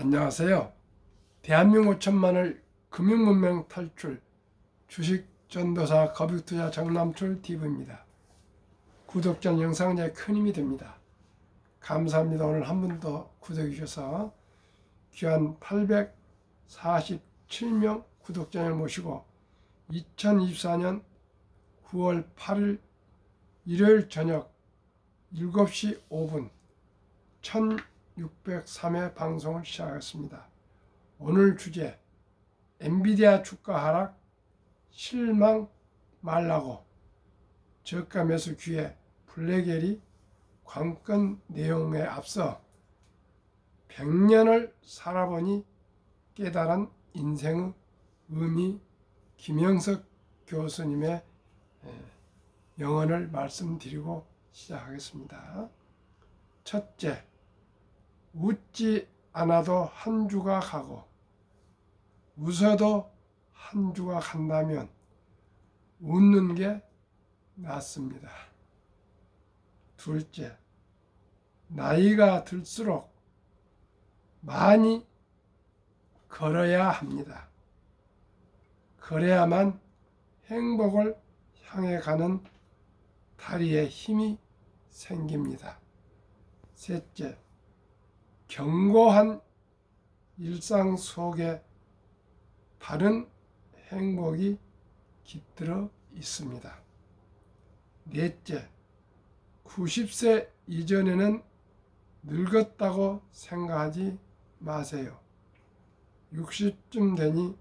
안녕하세요. 대한민국 5천만을 금융문명 탈출 주식전도사 거북투자 정남출 TV입니다. 구독자 영상 제 큰 힘이 됩니다. 감사합니다. 오늘 한 분 더 구독해 주셔서 귀한 847명 구독자를 모시고 2024년 9월 8일 일요일 저녁 7시 5분 1603회 방송을 시작하겠습니다. 오늘 주제 엔비디아 주가 하락 실망 말라고 저가 매수 기회 블랙엘이 관건 내용에 앞서 100년을 살아보니 깨달은 인생의 의미 김영석 교수님의 명언을 말씀드리고 시작하겠습니다. 첫째, 웃지 않아도 한 주가 가고 웃어도 한 주가 간다면 웃는 게 낫습니다. 둘째, 나이가 들수록 많이 걸어야 합니다. 그래야만 행복을 향해 가는 다리에 힘이 생깁니다. 셋째, 견고한 일상 속에 바른 행복이 깃들어 있습니다. 넷째, 90세 이전에는 늙었다고 생각하지 마세요. 60쯤 되니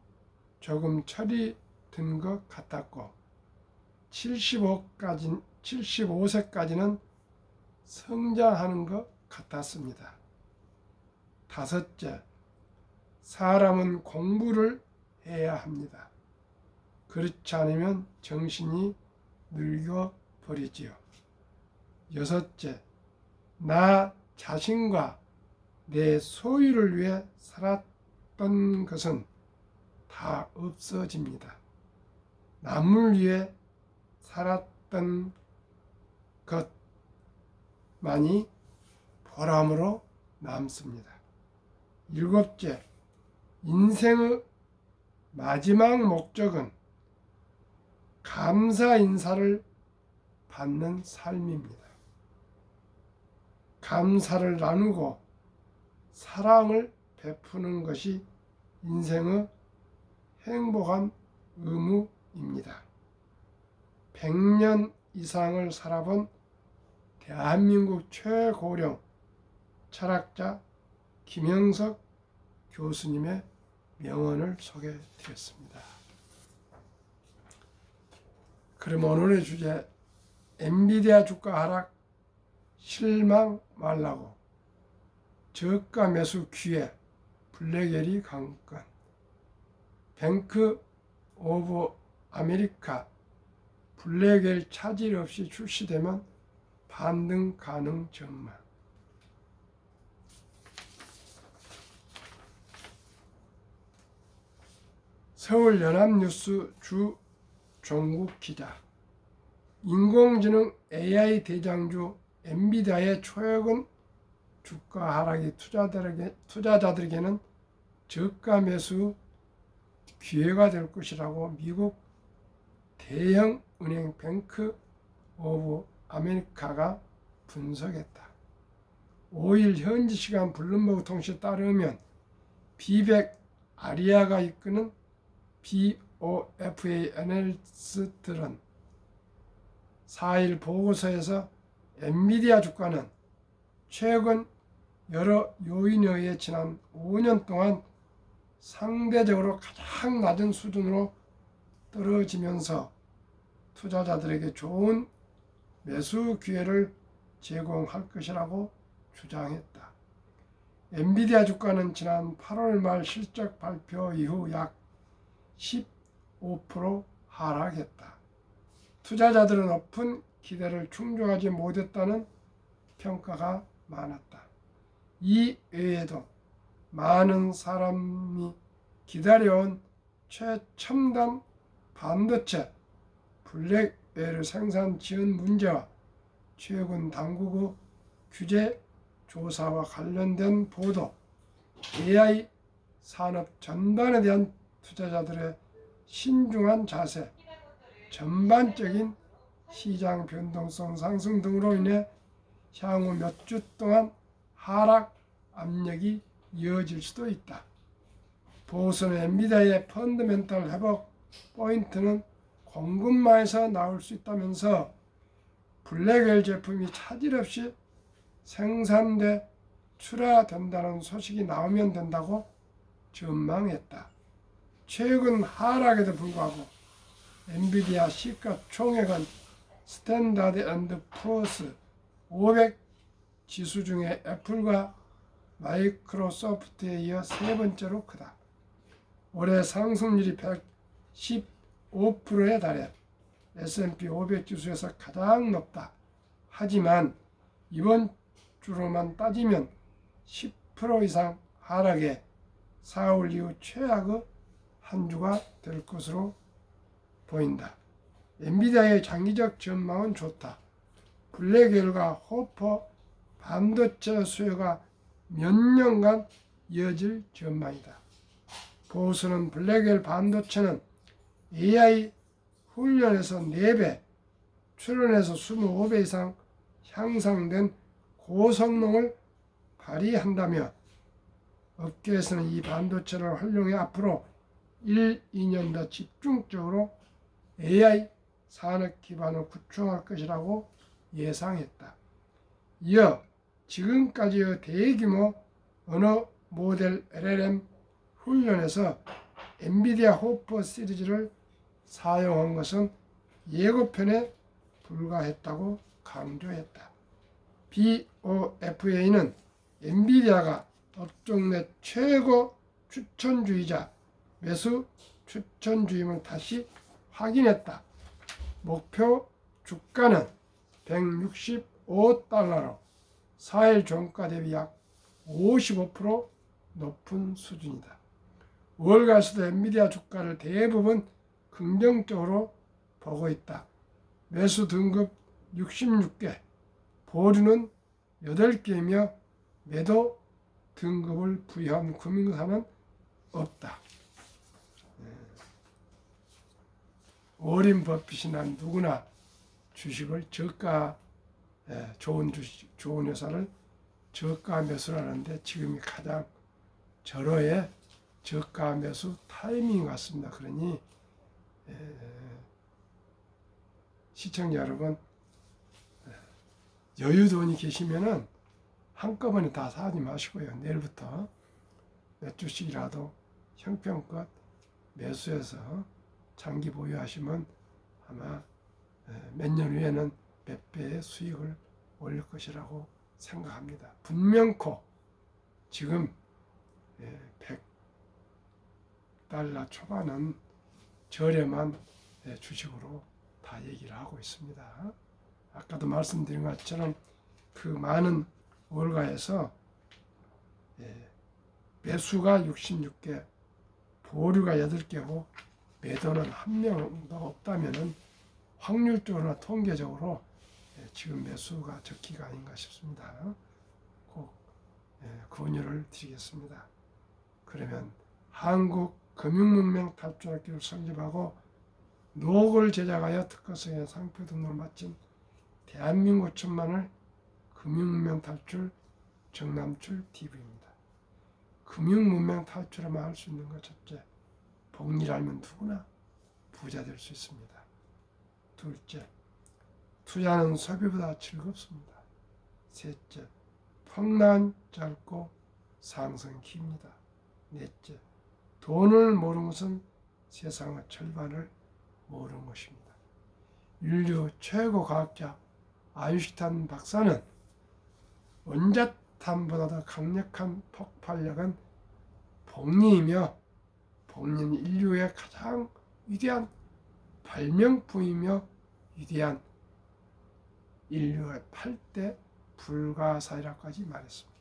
조금 철이 든 것 같았고 75세까지는 성장하는 것 같았습니다. 다섯째, 사람은 공부를 해야 합니다. 그렇지 않으면 정신이 늙어버리지요. 여섯째, 나 자신과 내 소유를 위해 살았던 것은 다 없어집니다. 남을 위해 살았던 것만이 보람으로 남습니다. 일곱째, 인생의 마지막 목적은 감사 인사를 받는 삶입니다. 감사를 나누고 사랑을 베푸는 것이 인생의 행복한 의무입니다. 100년 이상을 살아본 대한민국 최고령 철학자 김영석 교수님의 명언을 소개해 드렸습니다. 그럼 오늘의 주제 엔비디아 주가 하락 실망 말라고 저가 매수 기회 블랙엘이 관건 뱅크 오브 아메리카 블랙엘 차질 없이 출시되면 반등 가능 전망. 서울 연합뉴스 주 종국 기자. 인공지능 AI 대장주 엔비디아의 초역은 주가 하락이 투자자들에게는 저가 매수 기회가 될 것이라고 미국 대형 은행 뱅크 오브 아메리카가 분석했다. 5일 현지 시간 블룸버그 통신에 따르면 비백 아리아가 이끄는 BOFA 애널리스트들은 4일 보고서에서 엔비디아 주가는 최근 여러 요인에 의해 지난 5년 동안 상대적으로 가장 낮은 수준으로 떨어지면서 투자자들에게 좋은 매수 기회를 제공할 것이라고 주장했다. 엔비디아 주가는 지난 8월 말 실적 발표 이후 약 15% 하락했다. 투자자들은 높은 기대를 충족하지 못했다는 평가가 많았다. 이 외에도 많은 사람이 기다려온 최첨단 반도체 블랙웰 생산 지연 문제와 최근 당국의 규제 조사와 관련된 보도, AI 산업 전반에 대한 투자자들의 신중한 자세, 전반적인 시장 변동성 상승 등으로 인해 향후 몇 주 동안 하락 압력이 이어질 수도 있다. 보수는 엔비디아의 펀더멘털 회복 포인트는 공급망에서 나올 수 있다면서 블랙웰 제품이 차질 없이 생산돼 출하된다는 소식이 나오면 된다고 전망했다. 최근 하락에도 불구하고 엔비디아 시가총액은 스탠다드 앤드 푸어스 500 지수 중에 애플과 마이크로소프트에 이어 세 번째로 크다. 올해 상승률이 115%에 달해 S&P 500 지수에서 가장 높다. 하지만 이번 주로만 따지면 10% 이상 하락해 4월 이후 최악의 한 주가 될 것으로 보인다. 엔비디아의 장기적 전망은 좋다. 블랙웰과 호퍼 반도체 수요가 몇 년간 이어질 전망이다. 보수는 블랙웰 반도체는 AI 훈련에서 4배, 출원에서 25배 이상 향상된 고성능을 발휘한다며 업계에서는 이 반도체를 활용해 앞으로 1, 2년 더 집중적으로 AI 산업 기반을 구축할 것이라고 예상했다. 이어 지금까지의 대규모 언어 모델 LLM 훈련에서 엔비디아 호퍼 시리즈를 사용한 것은 예고편에 불과했다고 강조했다. BOFA는 엔비디아가 업종 내 최고 추천주이자 매수 추천주임을 다시 확인했다. 목표 주가는 165달러로 4일 종가 대비 약 55% 높은 수준이다. 월가에서도 엔비디아 주가를 대부분 긍정적으로 보고 있다. 매수 등급 66개, 보류는 8개이며 매도 등급을 부여한 금융사는 없다. 워렌 버핏이나 누구나 주식을 저가 좋은 주식, 좋은 회사를 저가 매수를 하는데 지금이 가장 절호의 저가 매수 타이밍 같습니다. 그러니 시청자 여러분 여유돈이 계시면은 한꺼번에 다 사지 마시고요. 내일부터 몇 주씩이라도 형편껏 매수해서 장기 보유하시면 아마 몇 년 후에는 몇 배의 수익을 올릴 것이라고 생각합니다. 분명코 지금 100달러 초반은 저렴한 주식으로 다 얘기를 하고 있습니다. 아까도 말씀드린 것처럼 그 많은 월가에서 매수가 66개, 보류가 8개고 매도는 1명도 없다면은 확률적으로나 통계적으로 지금 매수가 적기가 아닌가 싶습니다. 꼭 권유를 드리겠습니다. 그러면 한국금융문명 탈출학교를 설립하고 노을 제작하여 특허성의 상표 등록을 마친 대한민국 천만을 금융문명 탈출 정남출 TV입니다. 금융문명 탈출하면 할 수 있는 것 첫째, 복리를 알면 누구나 부자 될 수 있습니다. 둘째, 투자는 소비보다 즐겁습니다. 셋째, 폭락 짧고 상승 깁니다. 넷째, 돈을 모르는 것은 세상의 절반을 모르는 것입니다. 인류 최고 과학자 아인슈타인 박사는 원자탄보다 더 강력한 폭발력은 복리이며 복리는 인류의 가장 위대한 발명품이며 위대한 인류의 8대 불가사의라고까지 말했습니다.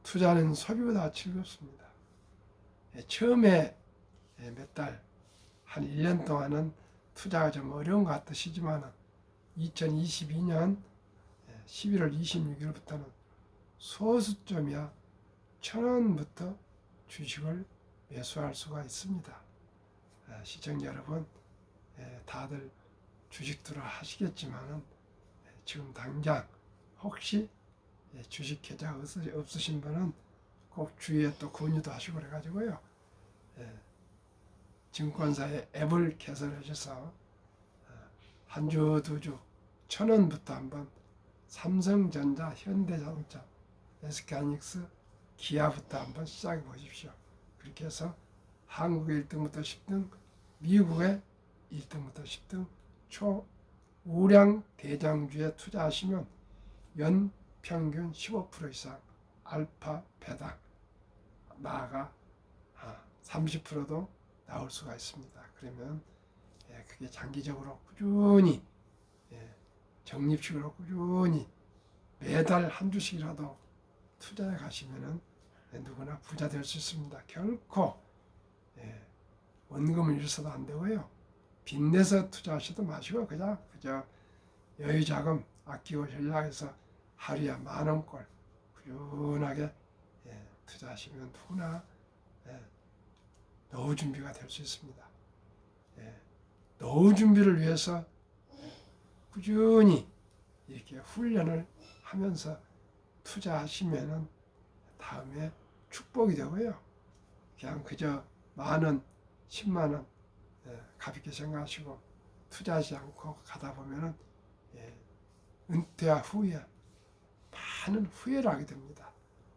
투자는 소비보다 즐겁습니다. 처음에 몇 달, 한 1년 동안은 투자가 좀 어려운 것 같으시지만 2022년 11월 26일부터는 소수점이야 1,000원부터 주식을 매수할 수가 있습니다. 시청자 여러분, 다들 주식들을 하시겠지만은 지금 당장 혹시 주식 계좌 없으신 분은 꼭 주위에 또 권유도 하시고 그래가지고요. 증권사의 앱을 개설하셔서 한 주, 두 주, 1,000원부터 한번 삼성전자, 현대자동차, SK하이닉스, 기아부터 한번 시작해 보십시오. 그렇게 해서 한국의 1등부터 10등, 미국의 1등부터 10등 초우량 대장주에 투자하시면 연 평균 15% 이상 알파 배당, 나아가 30%도 나올 수가 있습니다. 그러면 그게 장기적으로 꾸준히 적립식으로 꾸준히 매달 한 주씩이라도 투자해 가시면은 누구나 부자 될 수 있습니다. 결코 원금을 잃어서도 안 되고요. 빚내서 투자하셔도 마시고 그저 여유자금 아끼고 전략해서 하루에 10,000원꼴 꾸준하게 투자하시면 누구나 노후 준비가 될 수 있습니다. 노후 준비를 위해서 꾸준히 이렇게 훈련을 하면서 투자하시면은 다음에 축복이 되고요. 그냥 그저 만원, 10만원 가볍게 생각하시고 투자하지 않고 가다 보면은 은퇴와 후에 많은 후회를 하게 됩니다.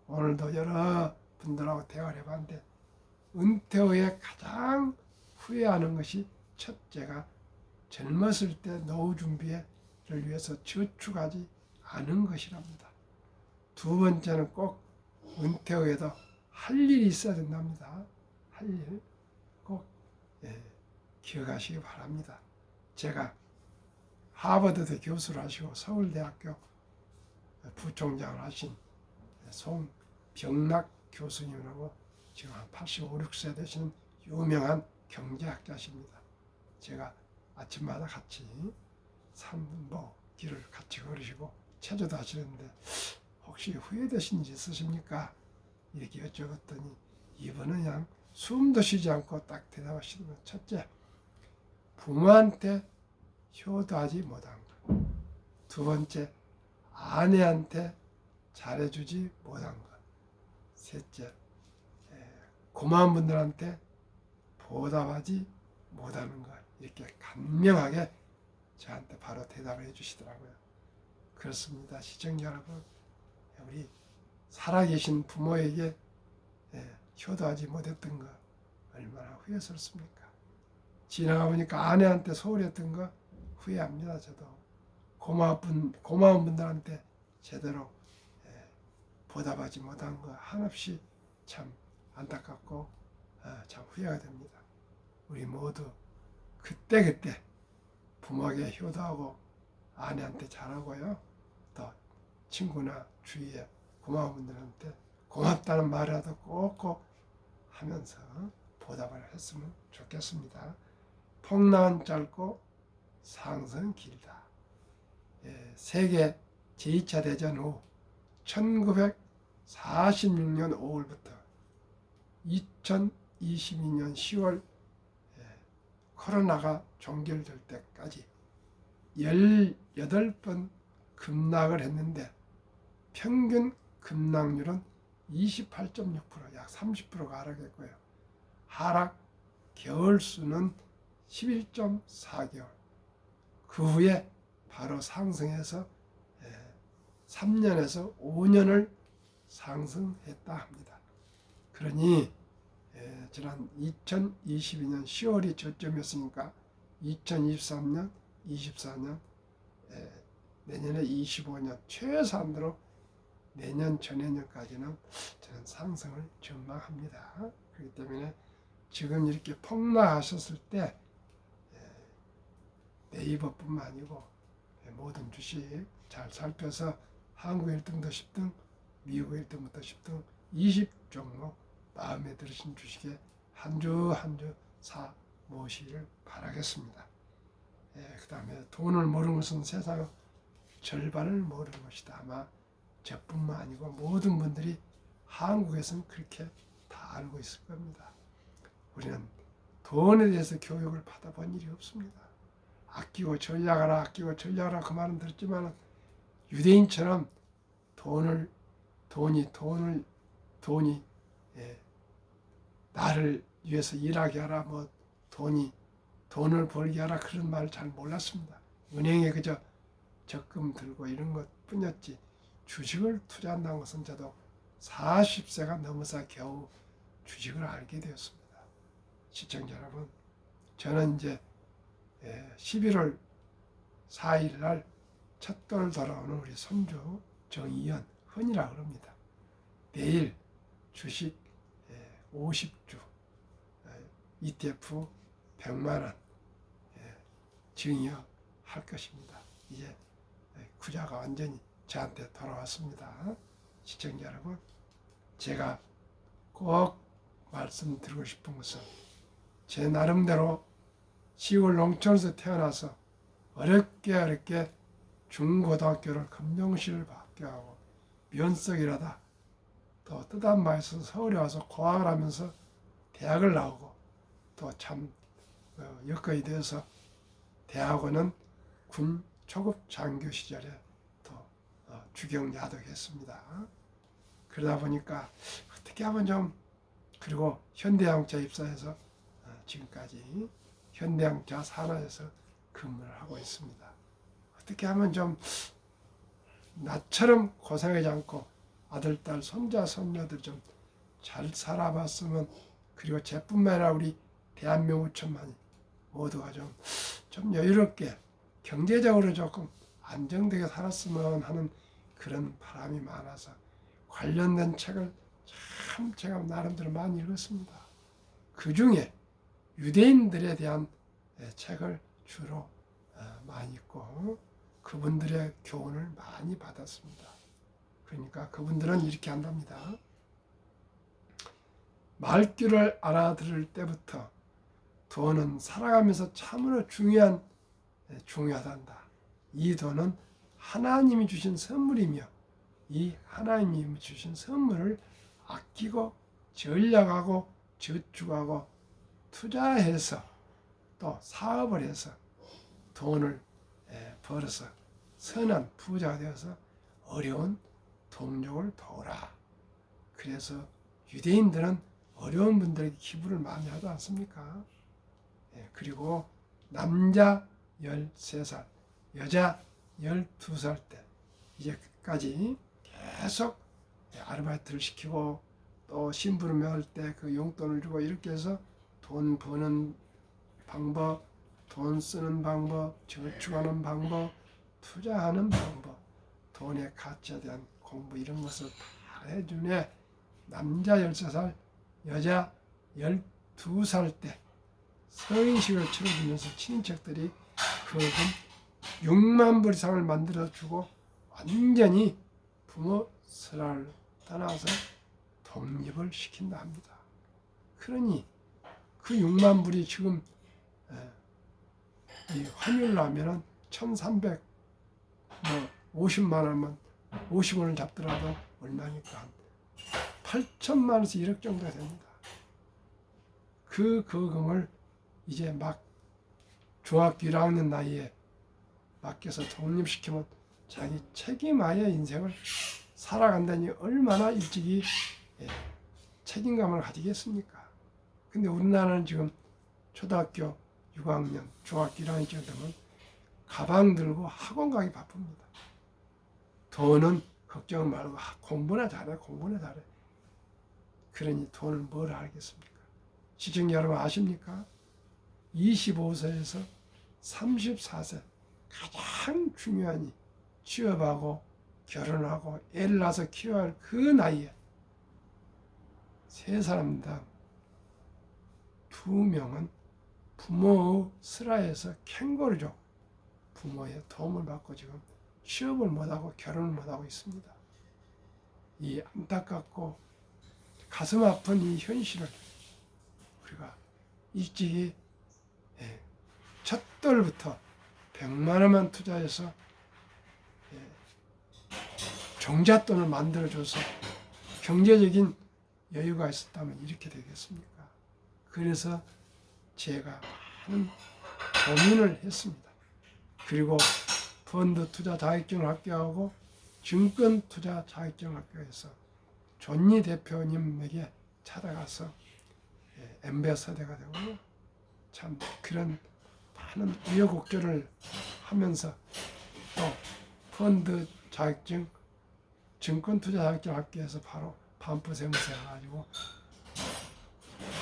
오늘도 여러 분들하고 대화를 해봤는데 은퇴 후에 가장 후회하는 것이 첫째가 젊었을 때 노후 준비를 위해서 저축하지 않은 것이랍니다. 두 번째는 꼭 은퇴 후에도 할 일이 있어야 된답니다. 할 일 꼭 기억하시기 바랍니다. 제가 하버드대 교수를 하시고 서울대학교 부총장을 하신 송병락 교수님하고 지금 한 85, 6세 되시는 유명한 경제학자십니다. 제가 아침마다 같이 산보 길을 같이 걸으시고 체조도 하시는데 혹시 후회되신 일 있으십니까? 이렇게 여쭤봤더니 이분은 그냥 숨도 쉬지 않고 딱 대답하시더라고요. 첫째, 부모한테 효도하지 못한 것. 두 번째, 아내한테 잘해주지 못한 것. 셋째, 고마운 분들한테 보답하지 못하는 것. 이렇게 간명하게 저한테 바로 대답을 해주시더라고요. 그렇습니다. 시청자 여러분, 우리 살아계신 부모에게 효도하지 못했던 거 얼마나 후회스럽습니까? 지나가 보니까 아내한테 소홀했던 거 후회합니다. 저도 고마운 분들한테 제대로 보답하지 못한 거 한없이 참 안타깝고 참 후회가 됩니다. 우리 모두 그때 부모에게 효도하고 아내한테 잘하고요. 또 친구나 주위에 고마운 분들한테 고맙다는 말이라도 꼭꼭 하면서 보답을 했으면 좋겠습니다. 폭락은 짧고 상승은 길다. 세계 제2차 대전 후 1946년 5월부터 2022년 10월 코로나가 종결될 때까지 18번 급락을 했는데 평균 급락률은 28.6%, 약 30%가 하락했고요. 하락 개월수는 11.4개월. 그 후에 바로 상승해서 3년에서 5년을 상승했다 합니다. 그러니 지난 2022년 10월이 저점이었으니까 2023년, 24년, 내년에 25년 최소한으로 내년 전해년까지는 저는 상승을 전망합니다. 그렇기 때문에 지금 이렇게 폭락하셨을 때 네이버뿐만 아니고 모든 주식 잘 살펴서 한국 1등부터 10등, 미국 1등부터 10등 20종목 마음에 들으신 주식에 한 주 한 주 사 모시기를 바라겠습니다. 그 다음에 돈을 모르는 것은 세상의 절반을 모르는 것이다. 아마 저뿐만 아니고 모든 분들이 한국에서는 그렇게 다 알고 있을 겁니다. 우리는 돈에 대해서 교육을 받아본 일이 없습니다. 아끼고 전략하라, 아끼고 전략하라 그 말은 들었지만 유대인처럼 돈이 나를 위해서 일하게 하라, 뭐 돈을 벌게 하라 그런 말을 잘 몰랐습니다. 은행에 그저 적금 들고 이런 것 뿐이었지 주식을 투자한다는 것은 저도 40세가 넘어서 겨우 주식을 알게 되었습니다. 시청자 여러분, 저는 이제 11월 4일 날 첫돌 돌아오는 우리 손주 정이현, 흔이라 그럽니다. 내일 주식 50주, ETF 100만 원 증여할 것입니다. 이제 구자가 완전히 저한테 돌아왔습니다. 시청자 여러분, 제가 꼭 말씀드리고 싶은 것은 제 나름대로 시골 농촌에서 태어나서 어렵게 중고등학교를 금정시를 합격하고 면석이라다 또 뜻한 바에서 서울에 와서 고학을 하면서 대학을 나오고 또 참 여건이 되어서 대학원은 군 초급 장교 시절에 또 주경야독했습니다. 그러다 보니까 어떻게 하면 좀, 그리고 현대자동차 입사해서 지금까지 현대자동차 산하에서 근무를 하고 있습니다. 어떻게 하면 좀 나처럼 고생하지 않고 아들, 딸, 손자, 손녀들 좀 잘 살아봤으면, 그리고 저뿐만 아니라 우리 대한민국 천만이 모두가 좀 여유롭게 경제적으로 조금 안정되게 살았으면 하는 그런 바람이 많아서 관련된 책을 참 제가 나름대로 많이 읽었습니다. 그 중에 유대인들에 대한 책을 주로 많이 읽고 그분들의 교훈을 많이 받았습니다. 그러니까 그분들은 이렇게 한답니다. 말귀를 알아들을 때부터 돈은 살아가면서 참으로 중요하단다. 이 돈은 하나님이 주신 선물이며 이 하나님이 주신 선물을 아끼고 전략하고 저축하고 투자해서 또 사업을 해서 돈을 벌어서 선한 부자가 되어서 어려운 동족을 도우라. 그래서 유대인들은 어려운 분들에게 기부를 많이 하지 않습니까? 그리고 남자 13살, 여자 12살 때 이제까지 계속 아르바이트를 시키고 또 신부를 명할 때 그 용돈을 주고 이렇게 해서 돈 버는 방법, 돈 쓰는 방법, 저축하는 방법, 투자하는 방법, 돈의 가치에 대한 공부 이런 것을 다 해주네. 남자 13살, 여자 12살 때 성인식을 치러주면서 친인척들이 그 돈 6만 불 이상을 만들어주고 완전히 부모 슬하를 떠나서 독립을 시킨다 합니다. 그러니 그 6만 불이 지금 이 환율로 하면은 1,350만 원만 50원을 잡더라도 얼마니까 8천만 원에서 1억 정도 됩니다. 그 거금을 이제 막 중학교 1학년 나이에 맡겨서 독립시키면 자기 책임하에 인생을 살아간다니 얼마나 일찍이 책임감을 가지겠습니까? 근데 우리나라는 지금 초등학교 6학년, 중학교 1학년쯤 되면 가방 들고 학원 가기 바쁩니다. 돈은 걱정 말고 공부나 잘해. 그러니 돈을 뭘 알겠습니까? 시청자 여러분 아십니까? 25세에서 34세 가장 중요한 취업하고 결혼하고 애를 낳아서 키워야 할 그 나이에 세 사람당 2명은 부모의 슬하에서 캥거루족 부모의 도움을 받고 지금 취업을 못하고 결혼을 못하고 있습니다. 이 안타깝고 가슴 아픈 이 현실을 우리가 일찍이 첫 돌부터 100만 원만 투자해서 종잣돈을 만들어줘서 경제적인 여유가 있었다면 이렇게 되겠습니까? 그래서 제가 많은 고민을 했습니다. 그리고 펀드 투자 자격증을 합격하고 증권 투자 자격증을 합격해서 존니 대표님에게 찾아가서 엠베서더가 되고 참 그런 많은 우여곡절을 하면서 또 펀드 자격증, 증권 투자 자격증 합격해서 바로 반포세무서에 가지고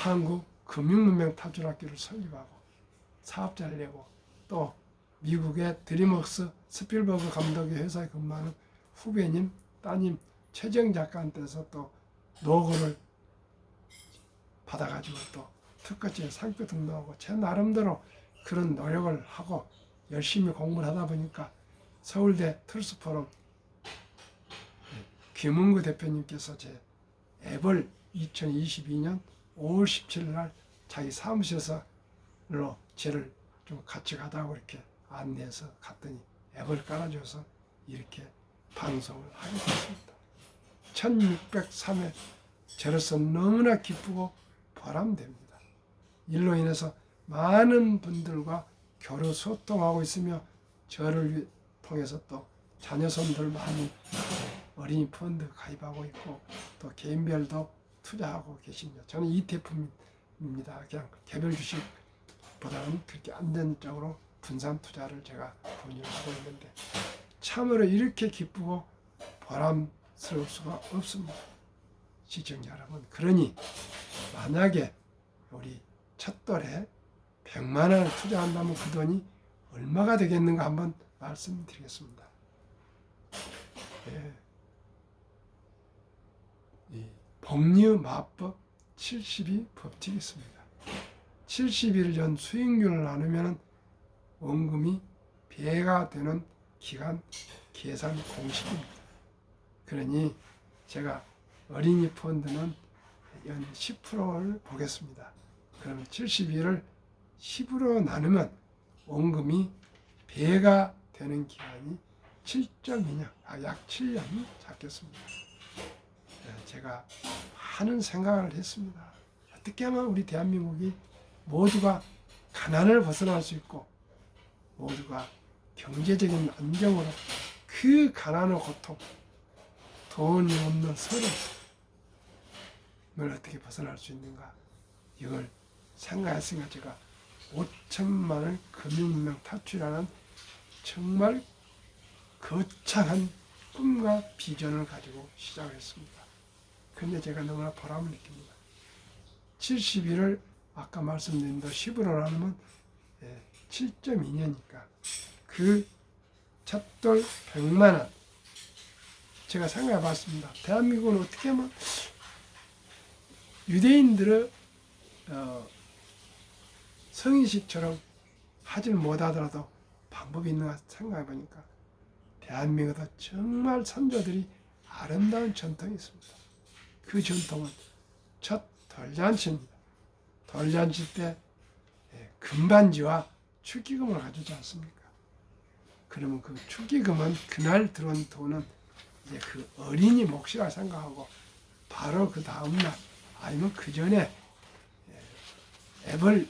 한국금융문명 탈출학교를 설립하고 사업자를 내고 또 미국의 드림웍스 스필버그 감독의 회사에 근무하는 후배님, 따님 최정 작가한테서 또 노고를 받아가지고 또 특허증에 상표 등록하고 제 나름대로 그런 노력을 하고 열심히 공부를 하다 보니까 서울대 트루스포럼 김은구 대표님께서 제 앱을 2022년 5월 17일 날 자기 사무실에서 저를 좀 같이 가다고 이렇게 안내해서 갔더니 앱을 깔아줘서 이렇게 방송을 하게 됐습니다. 1603회 저로서 너무나 기쁘고 보람됩니다. 일로 인해서 많은 분들과 교류 소통하고 있으며 저를 통해서 또 자녀손들 많이 어린이 펀드 가입하고 있고 또 개인별도 투자하고 계십니다. 저는 ETF입니다. 그냥 개별 주식보다는 그렇게 안전적으로 분산 투자를 제가 권유하고 있는데 참으로 이렇게 기쁘고 보람스러울 수가 없습니다. 시청자 여러분, 그러니 만약에 우리 첫돌에 100만 원을 투자한다면 그 돈이 얼마가 되겠는가 한번 말씀드리겠습니다. 복리마법 70이 법칙이 있습니다. 71년 수익률을 나누면 원금이 배가 되는 기간 계산 공식입니다. 그러니 제가 어린이 펀드는 연 10%를 보겠습니다. 그러면 71을 10으로 나누면 원금이 배가 되는 기간이 7.2년, 약 7년이 잡겠습니다. 제가 많은 생각을 했습니다. 어떻게 하면 우리 대한민국이 모두가 가난을 벗어날 수 있고 모두가 경제적인 안정으로 그 가난의 고통, 돈이 없는 서름을 어떻게 벗어날 수 있는가, 이걸 생각했으니까 제가 5천만을 금융문명 탈출하는 정말 거창한 꿈과 비전을 가지고 시작했습니다. 그런데 제가 너무나 보람을 느낍니다. 71을 아까 말씀드린 대로 10으로 나누면 7.2년이니까 그 첫돌 100만 원 제가 생각해 봤습니다. 대한민국은 어떻게 하면 유대인들의 성인식처럼 하질 못하더라도 방법이 있는가 생각해 보니까 대한민국에도 정말 선조들이 아름다운 전통이 있습니다. 그 전통은 첫 돌잔치입니다. 돌잔치 때 금반지와 축의금을 가져오지 않습니까? 그러면 그 축의금은 그날 들어온 돈은 이제 그 어린이 몫이라 생각하고 바로 그 다음날 아니면 그 전에 앱을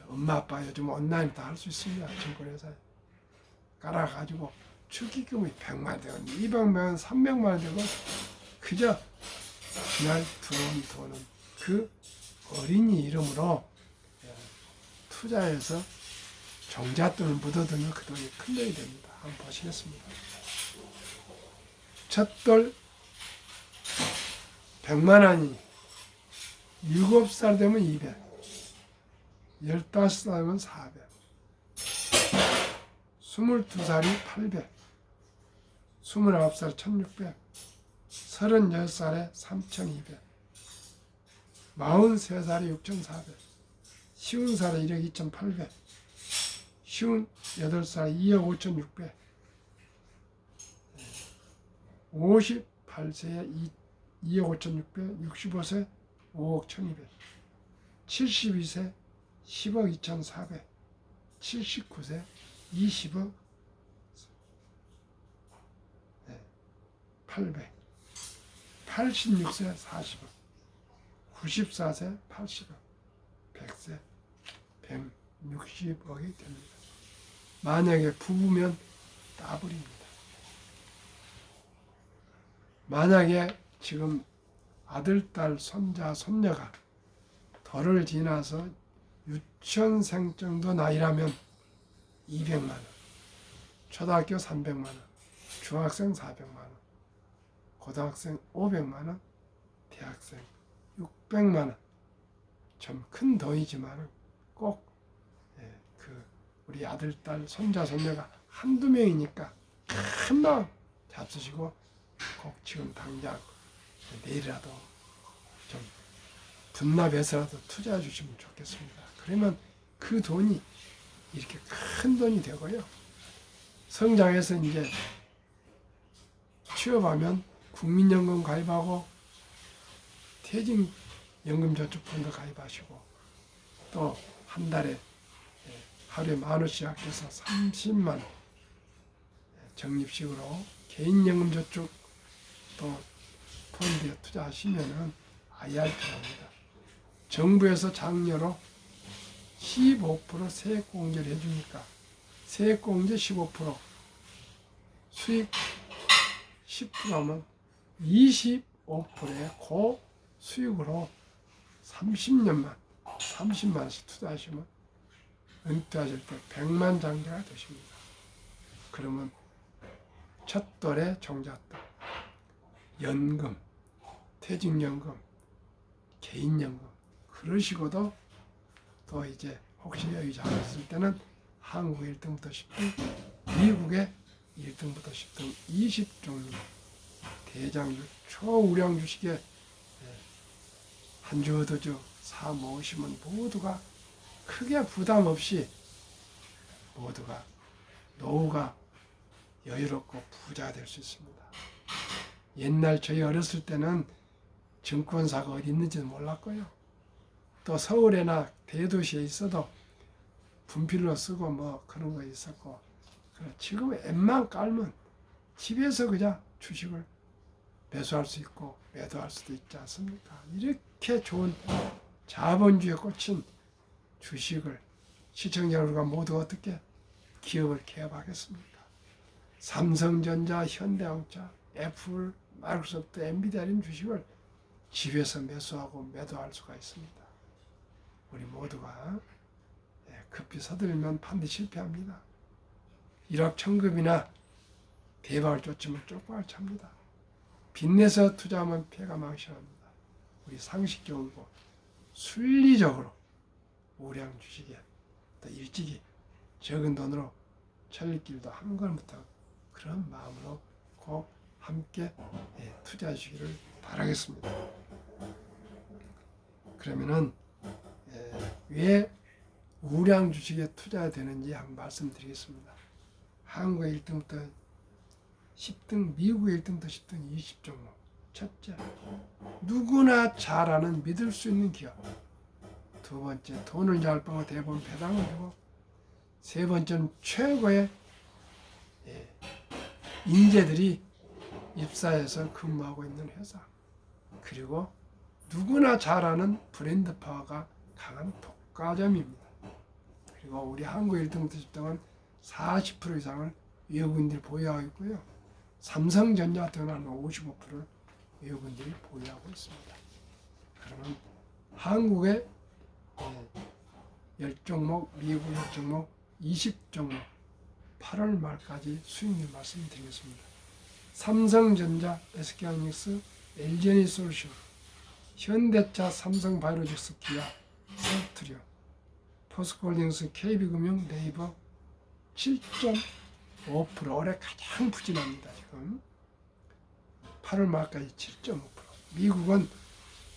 엄마 아빠 요즘 온라인 다 할 수 있습니다. 증권회사에 깔아가지고 축의금이 100만 되건 200만 원, 300만 원 되건 그저 그날 들어온 돈은 그 어린이 이름으로 투자해서 종잣돈을 묻어두면 그 돈이 큰 돈이 됩니다. 한번 보시겠습니다. 첫돌 100만 원이 7살 되면 200, 15살 되면 400, 22살이 800, 29살 1600, 36살에 3200, 43살에 6400, 50살에 1억 2800, 58살에 2억 5600, 58세에 2억 5600, 65세 5억 1200, 72세 10억 2400, 79세 20억, 800, 86세 40억, 94세 80억, 100세 160억이 됩니다. 만약에 부부면 더블입니다. 만약에 지금 아들, 딸, 손자, 손녀가 덜을 지나서 유치원생 정도 나이라면 200만 원, 초등학교 300만 원, 중학생 400만 원, 고등학생 500만 원, 대학생 600만 원. 좀 큰 돈이지만 꼭 우리 아들, 딸, 손자, 손녀가 한두 명이니까 큰 마음 잡수시고 꼭 지금 당장 내일이라도 좀 분납해서라도 투자해 주시면 좋겠습니다. 그러면 그 돈이 이렇게 큰 돈이 되고요. 성장해서 이제 취업하면 국민연금 가입하고 퇴직연금저축펀드 가입하시고 또 한 달에 하루에 10,000원씩 아껴서 30만 적립식으로 개인연금저축 또 펀드에 투자하시면은 IRP입니다. 정부에서 장려로 15% 세액공제를 해주니까 세액공제 15%, 수익 10%면 25%의 고수익으로 30만 원씩 투자하시면 은퇴하실 때 100만 장자가 되십니다. 그러면 첫돌에 종잣돈, 연금, 퇴직연금, 개인연금 그러시고도 또 이제 혹시 여유 잡았을 때는 한국 1등부터 10등, 미국의 1등부터 10등 20종류 대장주 초우량 주식에 한 주 두 주 사 모으시면 모두가 크게 부담 없이 모두가 노후가 여유롭고 부자가 될 수 있습니다. 옛날 저희 어렸을 때는 증권사가 어디 있는지는 몰랐고요. 또 서울에나 대도시에 있어도 분필로 쓰고 뭐 그런 거 있었고 지금 앱만 깔면 집에서 그냥 주식을 매수할 수 있고 매도할 수도 있지 않습니까? 이렇게 좋은 자본주의에 꽂힌 주식을 시청자 여러분과 모두 어떻게 기업을 개업하겠습니까? 삼성전자, 현대자동차, 애플, 마이크로소프트, 엔비디아 이런 주식을 집에서 매수하고 매도할 수가 있습니다. 우리 모두가 급히 서두르면 반드시 실패합니다. 1억 천금이나 대박을 쫓으면 쪽박을 찹니다. 빚내서 투자하면 패가 망신합니다. 우리 상식적이고 순리적으로 우량 주식에 또 일찍이 적은 돈으로 천리길도 한 걸음부터 그런 마음으로 꼭 함께 투자해 주시기를 바라겠습니다. 그러면은 왜 우량 주식에 투자해야 되는지 한번 말씀드리겠습니다. 한국의 1등부터 10등, 미국의 1등부터 10등 20종목. 첫째, 누구나 잘 아는 믿을 수 있는 기업. 두 번째, 돈을 잘 벌고 대부분 배당을 주고. 세 번째는 최고의 인재들이 입사해서 근무하고 있는 회사. 그리고 누구나 잘 아는 브랜드 파워가 강한 독과점입니다. 그리고 우리 한국 1등부터 10등은 40% 이상을 외국인들이 보유하고 있고요. 삼성전자 같은 경우는 55%를 외국인들이 보유하고 있습니다. 그러면 한국의 10종목, 미국 10종목, 20종목 8월 말까지 수익률 말씀드리겠습니다. 삼성전자, SK하이닉스, LG에너지솔루션, 현대차, 삼성바이오로직스, 기아, 서트리온, 포스코홀딩스, KB금융, 네이버 7.5% 올해 가장 부진합니다. 지금 8월 말까지 7.5%. 미국은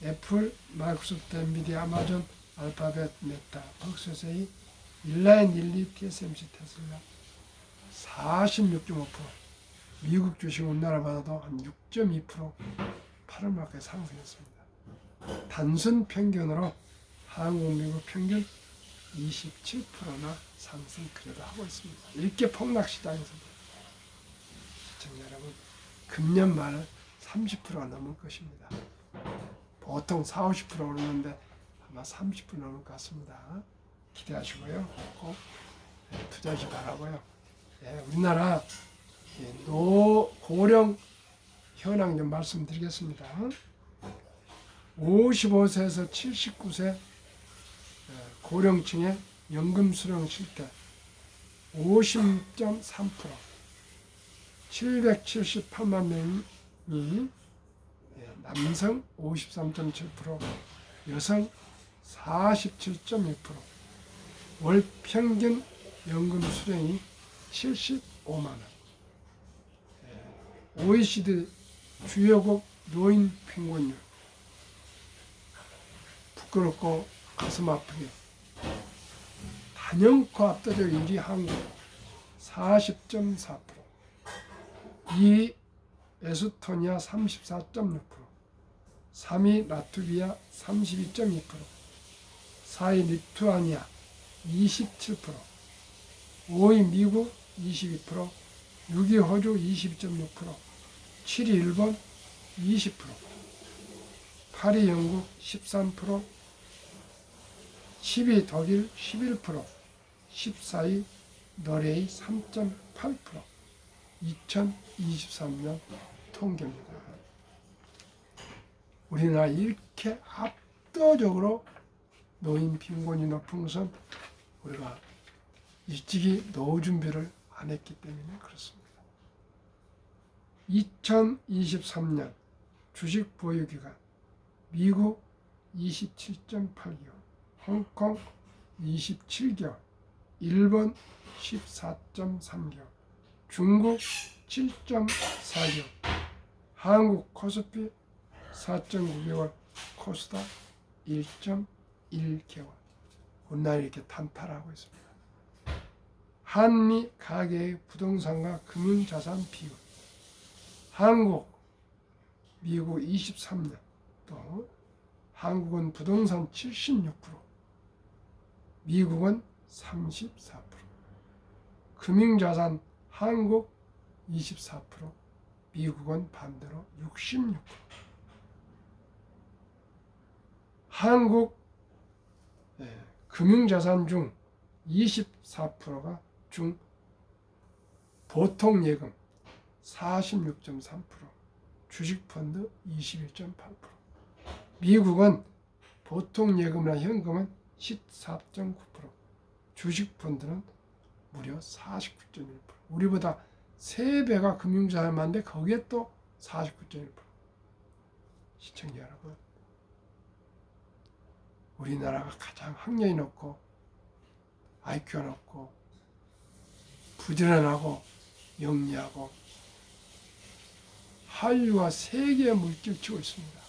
애플, 마이크로소프트, 엔비디아, 아마존, 알파벳, 메타, 벅스세이, 일라인, 릴리, TSMC, 테슬라 46.5%. 미국 주식 우리나라보다도 한 6.2% 8월 말까지 상승했습니다. 단순 평균으로 한국, 미국 평균 27%나 상승 그래도 하고 있습니다. 이렇게 폭락시장에서 시청자 여러분 금년 말은 30%가 넘을 것입니다. 보통 40, 50% 오르는데 아마 30% 넘을 것 같습니다. 기대하시고요. 꼭 투자하시 바라고요. 예, 우리나라 고령 현황 좀 말씀드리겠습니다. 55세에서 79세 고령층의 연금 수령 실태 50.3%, 778만 명이 남성 53.7%, 여성 47.1%, 월 평균 연금 수령이 75만 원. OECD 주요국 노인 빈곤율 부끄럽고 가슴 아프게 단연코 압도적 1위 한국 40.4%, 2위 에스토니아 34.6%, 3위 라트비아 32.2%, 4위 리투아니아 27%, 5위 미국 22%, 6위 호주 22.6%, 7위 일본 20%, 8위 영국 13%, 10위 독일 11%, 14위 노르웨이 3.8%, 2023년 통계입니다. 우리나라 이렇게 압도적으로 노인 빈곤이 높은 것은 우리가 일찍이 노후 준비를 안 했기 때문에 그렇습니다. 2023년 주식 보유기간 미국 27.8개월, 홍콩 27개월, 일본 14.3개월, 중국 7.4개월, 한국 코스피 4.9개월, 코스닥 1.1개월. 우리나라 이렇게 탄탄하고 있습니다. 한미 가계의 부동산과 금융자산 비율. 한국, 미국 23년, 또 한국은 부동산 76%, 미국은 34%, 금융자산 한국 24%, 미국은 반대로 66%. 한국 금융자산 중 24%가 중 보통예금 46.3%, 주식펀드 21.8%. 미국은 보통예금이나 현금은 14.9%, 주식펀드는 무려 49.1%. 우리보다 3배가 금융자산이 많은데 거기에 또 49.1%. 시청자 여러분, 우리나라가 가장 학력이 높고 IQ가 높고 부지런하고 영리하고 한류와 세계의 물결을 치고 있습니다.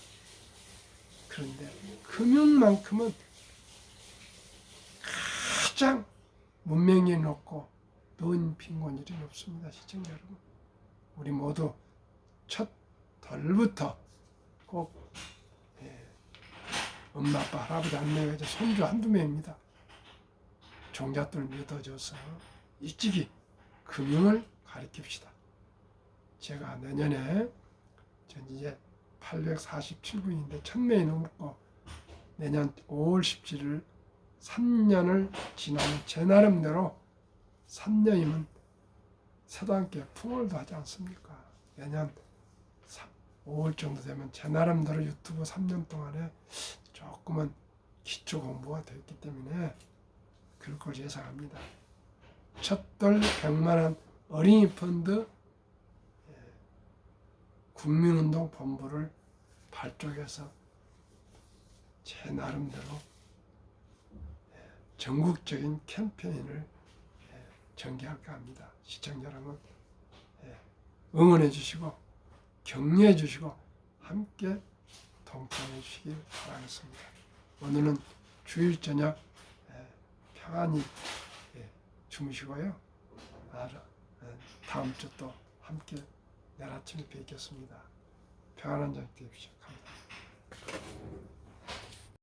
그런데 금융만큼은 가장 문명이 높고 노인 빈곤율이 높습니다. 시청자 여러분, 우리 모두 첫 덜부터 꼭 엄마, 아빠, 할아버지, 할머니가 이제 손주 한두 명입니다. 종잣돈을 믿어줘서 일찍이 금융을 가르칩시다. 제가 내년에 전 이제 847분인데 1000명이 넘고 내년 5월 17일 3년을 지나면 제 나름대로 3년이면 새도 함께 풍월도 하지 않습니까? 내년 5월 정도 되면 제 나름대로 유튜브 3년 동안에 조금은 기초 공부가 됐기 때문에 그럴 걸 예상합니다. 첫돌 100만원 어린이 펀드 국민운동 본부를 발족해서 제 나름대로 전국적인 캠페인을 전개할까 합니다. 시청자 여러분 응원해 주시고 격려해 주시고 함께 동참해 주시길 바라겠습니다. 오늘은 주일 저녁 평안히 주무시고요. 다음 주 또 함께 내일 아침에 뵙겠습니다. 평안한 저녁 되십시오. 감사합니다.